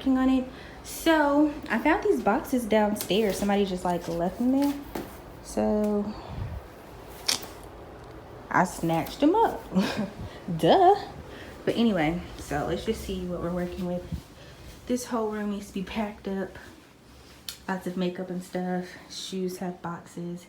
working on it. So I found these boxes downstairs. Somebody just like left them there, so I snatched them up. Duh. But anyway, so let's just see what we're working with. This whole room needs to be packed up. Lots of makeup and stuff. Shoes have boxes,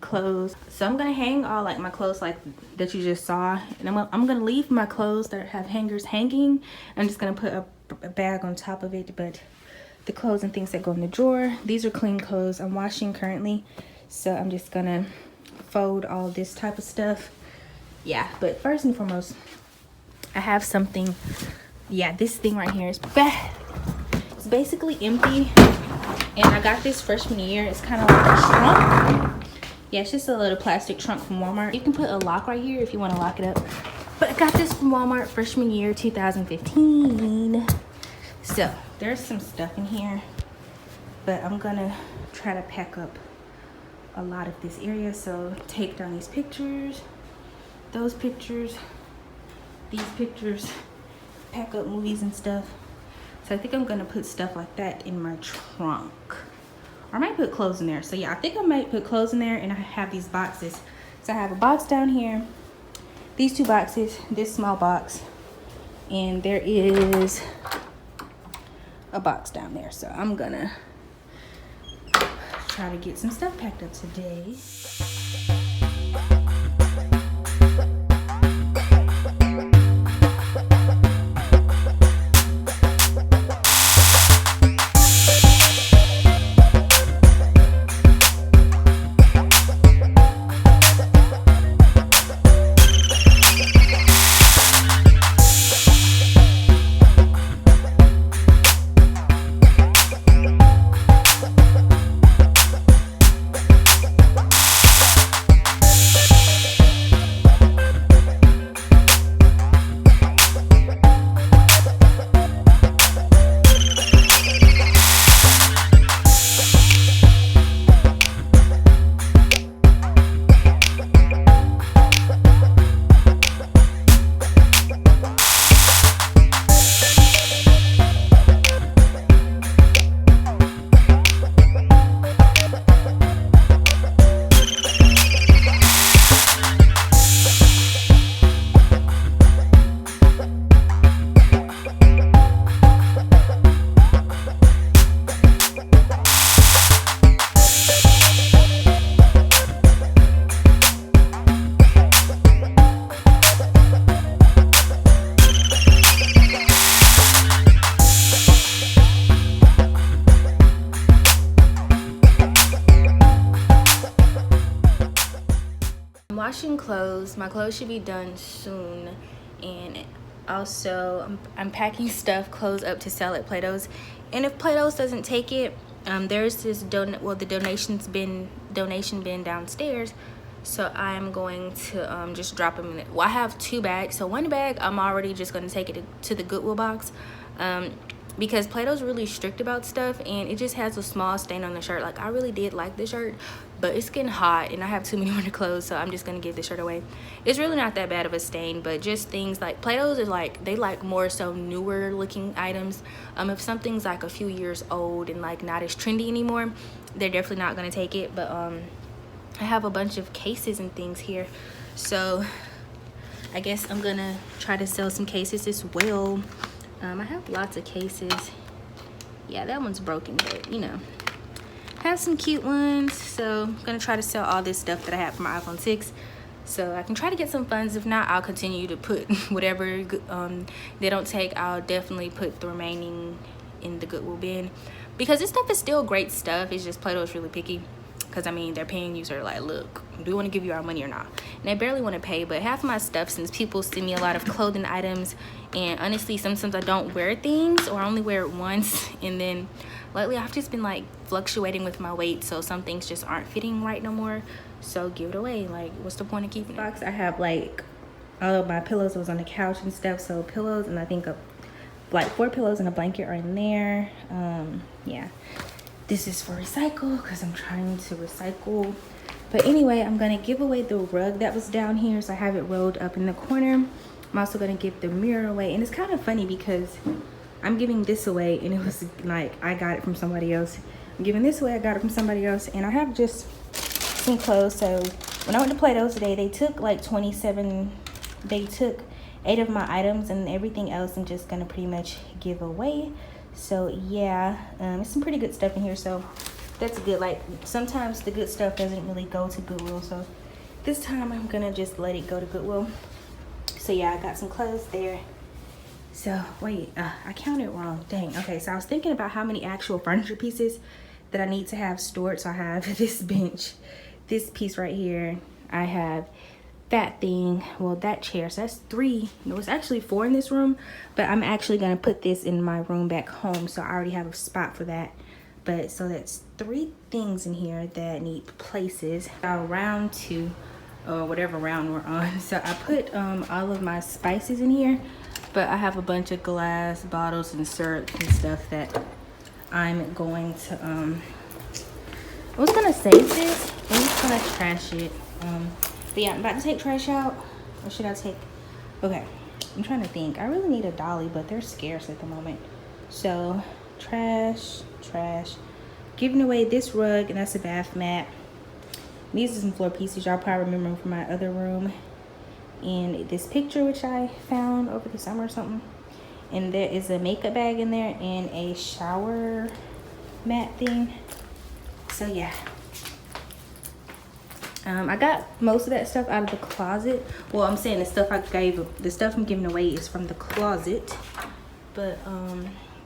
clothes. So I'm gonna hang all like my clothes like that you just saw, and I'm gonna leave my clothes that have hangers hanging. I'm just gonna put a bag on top of it, but the clothes and things that go in the drawer, these are clean clothes I'm washing currently, so I'm just gonna fold all this type of stuff. Yeah, but first and foremost, I have something. Yeah, this thing right here is bad. It's basically empty, and I got this freshman year. It's kind of like a trunk. Yeah, it's just a little plastic trunk from Walmart. You can put a lock right here if you want to lock it up, but I got this from Walmart freshman year 2015. So there's some stuff in here, but I'm gonna try to pack up a lot of this area. So take down these pictures, those pictures, these pictures, pack up movies and stuff. So I think I'm gonna put stuff like that in my trunk, or I might put clothes in there. So yeah, I think I might put clothes in there, and I have these boxes. So I have a box down here, these two boxes, this small box, and there is a box down there. So I'm gonna try to get some stuff packed up today. Washing clothes. My clothes should be done soon, and also I'm packing clothes up to sell at Plato's. And if Plato's doesn't take it, there's this the donation bin downstairs, so I'm going to just drop them in it. Well, I have two bags, so one bag I'm already just going to take it to the Goodwill box, because Plato's really strict about stuff, and it just has a small stain on the shirt. Like, I really did like the shirt, but it's getting hot and I have too many winter clothes, so I'm just gonna give the shirt away. It's really not that bad of a stain, but just things like Plato's is like, they like more so newer looking items. If something's like a few years old and like not as trendy anymore, they're definitely not gonna take it. But I have a bunch of cases and things here, so I guess I'm gonna try to sell some cases as well. I have lots of cases. Yeah, that one's broken, but you know, have some cute ones. So I'm gonna try to sell all this stuff that I have for my iPhone 6, so I can try to get some funds. If not, I'll continue to put whatever they don't take. I'll definitely put the remaining in the Goodwill bin, because this stuff is still great stuff. It's just Plato's really picky, because I mean, they're paying you, so they're like, look, do we want to give you our money or not? And they barely want to pay. But half of my stuff, since people send me a lot of clothing items, and honestly sometimes I don't wear things, or I only wear it once, and then lately I've just been like fluctuating with my weight, so some things just aren't fitting right no more, so give it away. Like, what's the point of keeping it? Box, I have like all of my pillows was on the couch and stuff, so pillows, and I think like 4 pillows and a blanket are in there. Yeah, this is for recycle, because I'm trying to recycle. But anyway, I'm gonna give away the rug that was down here, so I have it rolled up in the corner. I'm also gonna give the mirror away, and it's kind of funny because I'm giving this away, and it was like I got it from somebody else. I'm giving this away, I got it from somebody else. And I have just some clothes. So when I went to Play-Doh today, they took like 27, they took 8 of my items, and everything else I'm just gonna pretty much give away. So yeah, it's some pretty good stuff in here, so that's good. Like sometimes the good stuff doesn't really go to Goodwill, so this time I'm gonna just let it go to Goodwill. So yeah, I got some clothes there. So wait, I counted wrong, dang. Okay, so I was thinking about how many actual furniture pieces that I need to have stored. So I have this bench, this piece right here, I have that thing, well, that chair. So that's 3, no, it's actually 4 in this room, but I'm actually gonna put this in my room back home, so I already have a spot for that. But so that's 3 things in here that need places. Round 2, or whatever round we're on. So I put all of my spices in here, but I have a bunch of glass bottles and syrup and stuff that I'm going to I was gonna save this, I'm just gonna trash it. But yeah, I'm about to take trash out. Or should I take, okay, I'm trying to think. I really need a dolly, but they're scarce at the moment. So trash, giving away this rug, and that's a bath mat. These are some floor pieces y'all probably remember from my other room, and this picture which I found over the summer or something. And there is a makeup bag in there and a shower mat thing. So yeah, I got most of that stuff out of the closet. Well, I'm saying the stuff I'm giving away is from the closet, but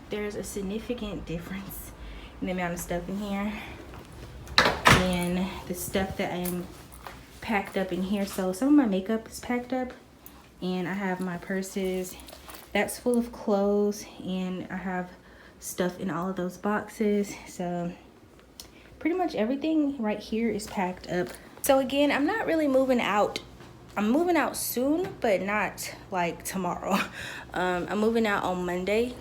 there's a significant difference in the amount of stuff in here and the stuff that I'm packed up in here. So some of my makeup is packed up, and I have my purses that's full of clothes, and I have stuff in all of those boxes. So pretty much everything right here is packed up. So again, I'm not really moving out. I'm moving out soon, but not like tomorrow. I'm moving out on Monday.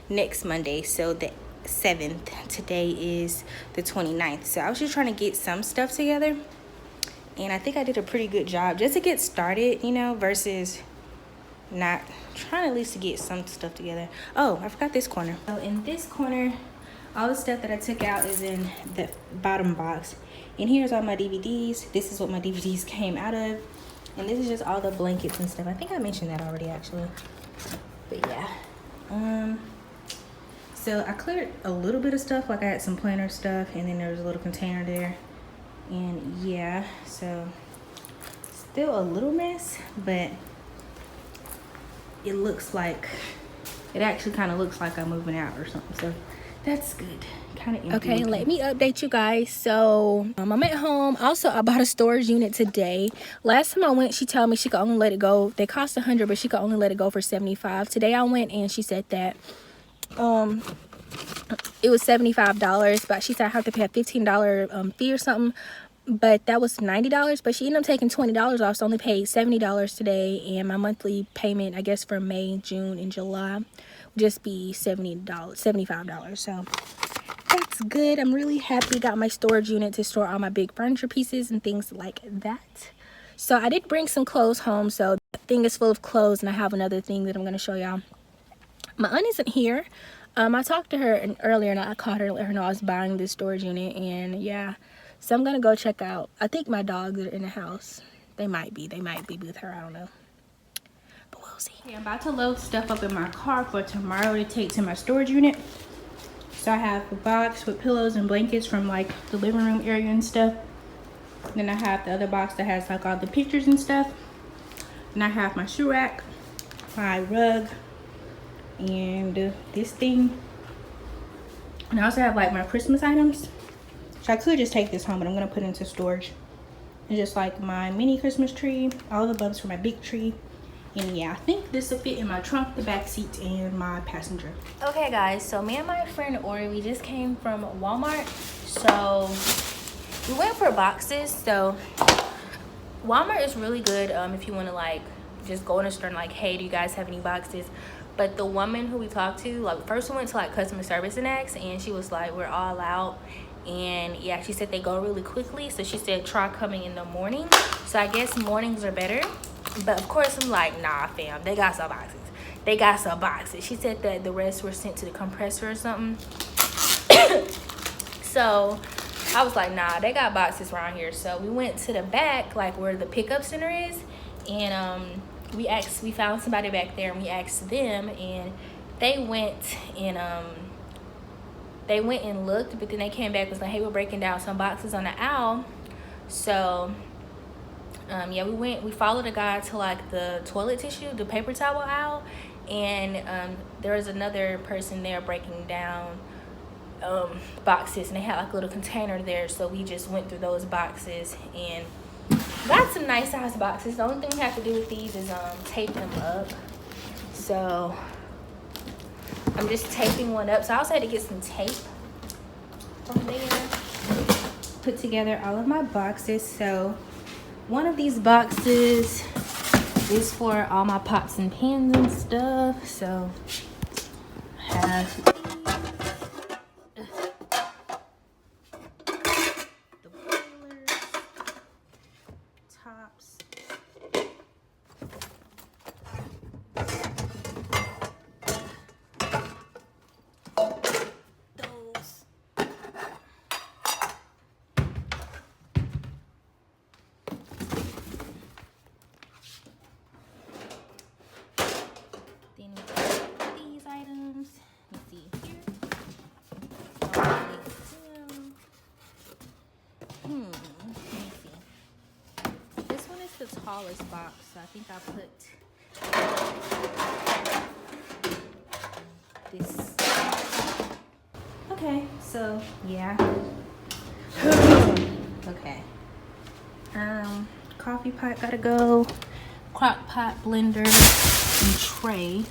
Next Monday. So the 7th. Today is the 29th. So I was just trying to get some stuff together, and I think I did a pretty good job just to get started, you know, versus not trying at least to get some stuff together. Oh, I forgot this corner. So in this corner, all the stuff that I took out is in the bottom box. And here's all my DVDs. This is what my DVDs came out of. And this is just all the blankets and stuff. I think I mentioned that already, actually. But yeah. So I cleared a little bit of stuff. Like I had some planner stuff, and then there was a little container there. And yeah, so still a little mess, but it looks like, it actually kind of looks like I'm moving out or something. So that's good. Kind of empty. Okay, let me update you guys. So I'm at home. Also, I bought a storage unit today. Last time I went, she told me she could only let it go. They cost $100, but she could only let it go for $75. Today I went, and she said that it was $75, but she said I have to pay a $15 fee or something. But that was $90, but she ended up taking $20 off, so I only paid $70 today. And my monthly payment, I guess, for May, June, and July would just be $75. So that's good. I'm really happy. Got my storage unit to store all my big furniture pieces and things like that. So I did bring some clothes home, so the thing is full of clothes, and I have another thing that I'm going to show y'all. My aunt isn't here. I talked to her earlier, and I called her to let her know I was buying this storage unit, and yeah. So I'm gonna go check out. I think my dogs are in the house. They might be with her, I don't know. But we'll see. Okay, I'm about to load stuff up in my car for tomorrow to take to my storage unit. So I have a box with pillows and blankets from like the living room area and stuff. Then I have the other box that has like all the pictures and stuff. And I have my shoe rack, my rug, and this thing. And I also have like my Christmas items. So I could just take this home, but I'm gonna put it into storage. It's just like my mini Christmas tree, all the bulbs for my big tree. And yeah, I think this will fit in my trunk, the back seat, and my passenger. Okay guys, so me and my friend Ori, we just came from Walmart. So we went for boxes. So Walmart is really good if you wanna like just go in a store and like, hey, do you guys have any boxes? But the woman who we talked to, like first we went to like customer service and asked, and she was like, we're all out. And yeah, she said they go really quickly, so she said try coming in the morning. So I guess mornings are better, but of course I'm like, nah fam, they got some boxes. they got some boxes. She said that the rest were sent to the compressor or something. So I was like, nah, they got boxes around here. So we went to the back, like where the pickup center is, and we found somebody back there, and we asked them, and they went and looked, but then they came back and was like, hey, we're breaking down some boxes on the aisle. So yeah, we followed a guy to like the toilet tissue, the paper towel aisle, and there was another person there breaking down boxes, and they had like a little container there. So we just went through those boxes and got some nice size boxes. The only thing we have to do with these is tape them up. So I'm just taping one up. So I also had to get some tape from there. Put together all of my boxes. So one of these boxes is for all my pots and pans and stuff. So I have the boilers, tops, those. Then these items. Let me see here. Let me see. This one is the tallest box, so I think I put this. Okay, so yeah. Okay. Coffee pot gotta go. Crock pot, blender, and tray.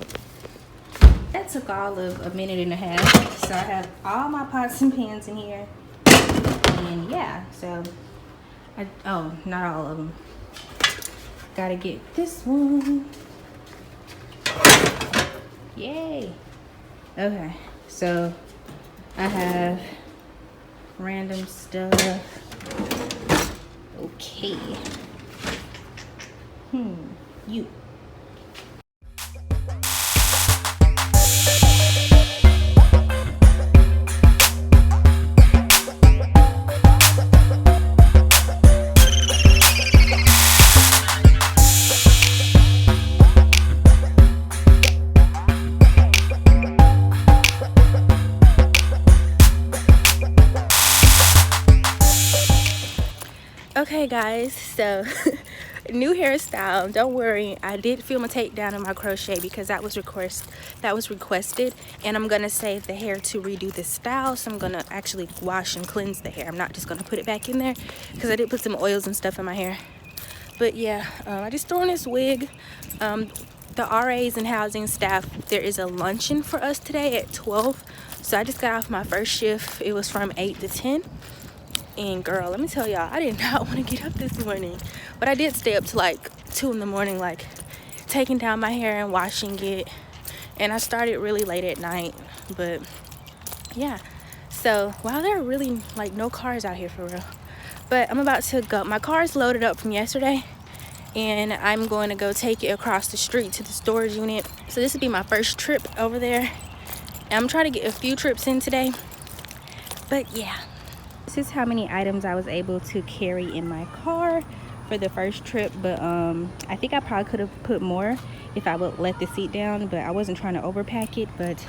That took all of a minute and a half. So I have all my pots and pans in here. And yeah, so oh, not all of them. Gotta get this one. Yay. Okay, so I have random stuff. Okay. You. Okay guys, so new hairstyle. Don't worry, I did film a takedown of my crochet because that was requested, and I'm gonna save the hair to redo the style. So I'm gonna actually wash and cleanse the hair. I'm not just gonna put it back in there because I did put some oils and stuff in my hair. But yeah, I just threw on this wig. The RAs and housing staff, there is a luncheon for us today at 12. So I just got off my first shift. It was from 8 to 10. And girl, let me tell y'all, I did not want to get up this morning, but I did stay up to like 2 in the morning, like taking down my hair and washing it. And I started really late at night, but yeah. So wow, there are really like no cars out here for real. But I'm about to go. My car's loaded up from yesterday, and I'm going to go take it across the street to the storage unit. So this will be my first trip over there. And I'm trying to get a few trips in today, but yeah. This is how many items I was able to carry in my car for the first trip, but I think I probably could have put more if I would let the seat down, but I wasn't trying to overpack it. But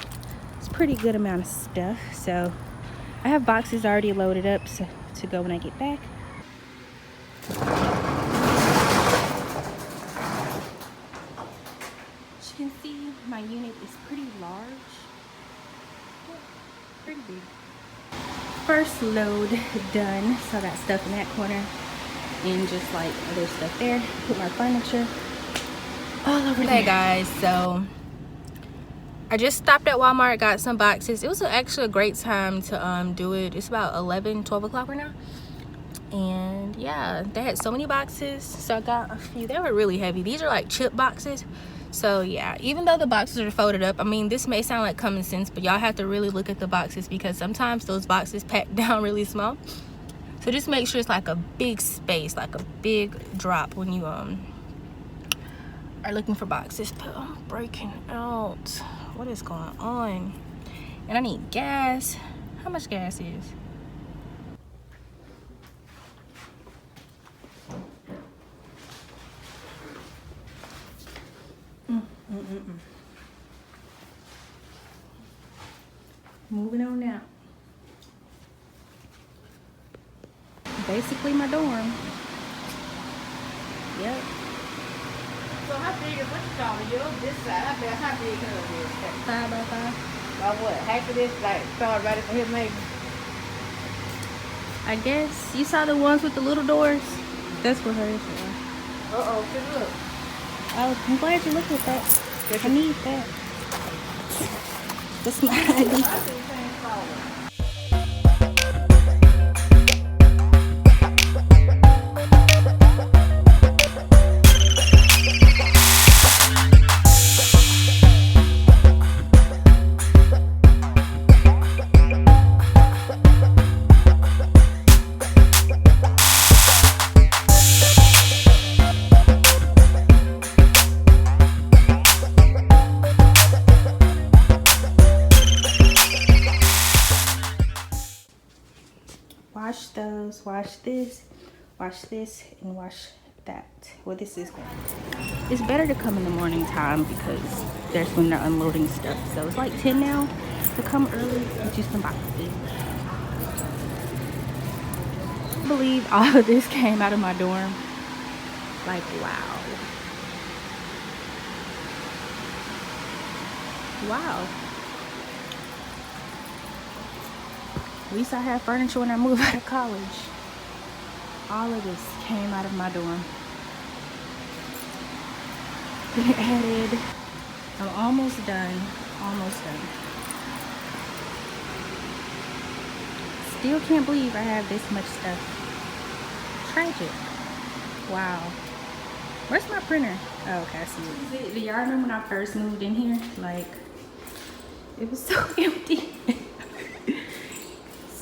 it's a pretty good amount of stuff. So I have boxes already loaded up to go when I get back. As you can see, my unit is pretty large, pretty big. First load done, so I got stuff in that corner and just like other stuff there. Put my furniture all over there. Hey guys, so I just stopped at Walmart, got some boxes. It was actually a great time to do it. It's about 12 o'clock right now, and yeah, they had so many boxes, so I got a few. They were really heavy. These are like chip boxes. So yeah, even though the boxes are folded up, I mean, this may sound like common sense, but y'all have to really look at the boxes because sometimes those boxes pack down really small. So just make sure it's like a big space, like a big drop when you are looking for boxes, but I'm breaking out. What is going on? And I need gas. How much gas is? Moving on now. Basically my dorm. Yep. So how big is what you call it? Yours this side. How big is it? 5 by 5. About what? Half of this like start ready for him maybe. I guess you saw the ones with the little doors. That's what hers are. Oh, good look. Oh, I'm glad you looked at that. I need that. That's my ID. Wash those, wash this, and wash that. Well, this is going. It's better to come in the morning time because there's when they're unloading stuff. So it's like 10 now. To come early, get you some boxes. I believe all of this came out of my dorm. Like, wow. Wow. At least I have furniture when I moved out of college. All of this came out of my dorm. Been added. I'm almost done. Almost done. Still can't believe I have this much stuff. Tragic. Wow. Where's my printer? Oh, okay, I see it. Do y'all remember when I first moved in here? Like, it was so empty.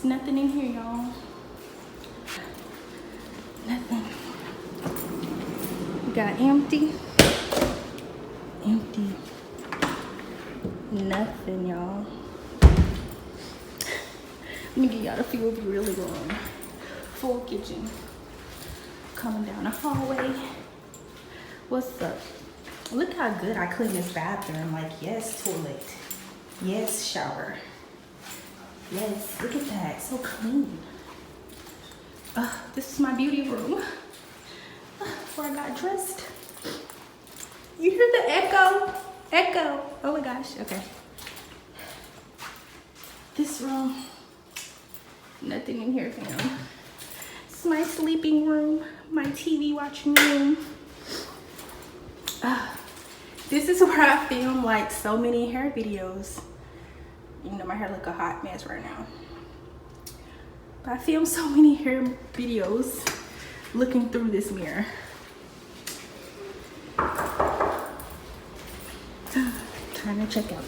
There's nothing in here, y'all. Nothing. We got empty. Empty. Nothing, y'all. Let me give y'all the view of it really long. Full kitchen. Coming down the hallway. What's up? Look how good I clean this bathroom. Like, yes, toilet. Yes, shower. Yes, look at that. So clean. This is my beauty room. Where I got dressed. You hear the echo? Echo. Oh my gosh. Okay. This room. Nothing in here, fam. This is my sleeping room. My TV watching room. This is where I film like so many hair videos. You know, my hair look a hot mess right now. But I film so many hair videos looking through this mirror. Time to check out.